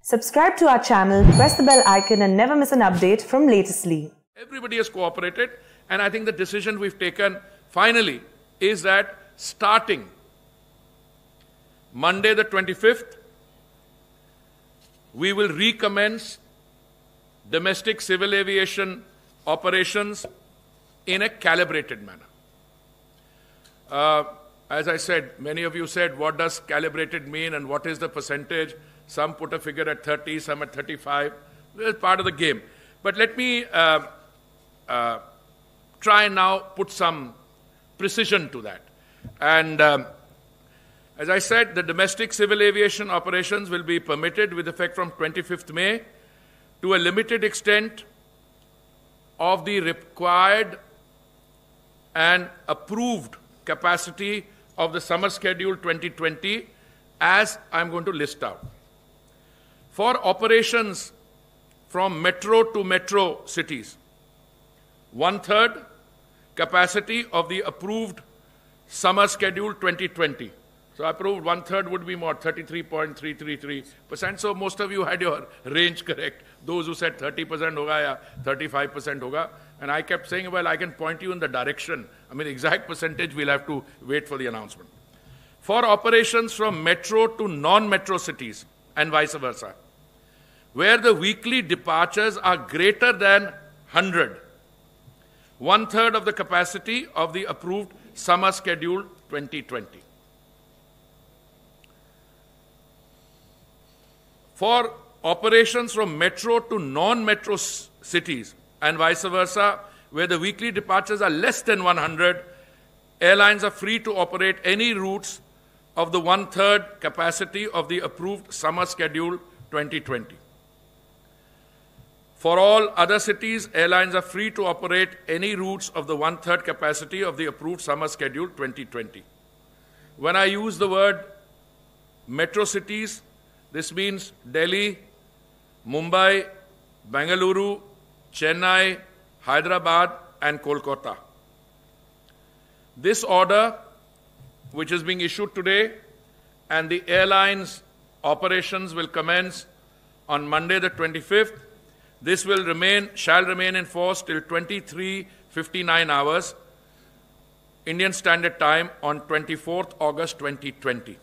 Subscribe to our channel, press the bell icon and never miss an update from Latestly. Everybody has cooperated, and I think the decision we've taken finally is that starting Monday the 25th, we will recommence domestic civil aviation operations in a calibrated manner. As I said, many of you said, what does calibrated mean and what is the percentage? Some put a figure at 30, some at 35. It's part of the game. But let me try now put some precision to that. And as I said, the domestic civil aviation operations will be permitted with effect from 25th May to a limited extent of the required and approved capacity of the summer schedule 2020, as I'm going to list out. For operations from metro to metro cities, 1/3 capacity of the approved summer schedule 2020. So approved 1/3 would be more, 33.333%. So most of you had your range correct. Those who said 30% hoga ya 35% hoga. And I kept saying, well, I can point you in the direction. I mean, exact percentage, we'll have to wait for the announcement. For operations from metro to non-metro cities and vice versa, where the weekly departures are greater than 100, 1/3 of the capacity of the approved summer schedule 2020. For operations from metro to non-metro cities and vice versa, where the weekly departures are less than 100, airlines are free to operate any routes of the 1/3 capacity of the approved summer schedule 2020. For all other cities, airlines are free to operate any routes of the 1/3 capacity of the approved summer schedule 2020. When I use the word metro cities, this means Delhi, Mumbai, Bengaluru, Chennai, Hyderabad, and Kolkata. This order, which is being issued today, and the airlines' operations will commence on Monday the 25th. This shall remain in force till 23:59 hours, Indian Standard Time, on 24th August 2020.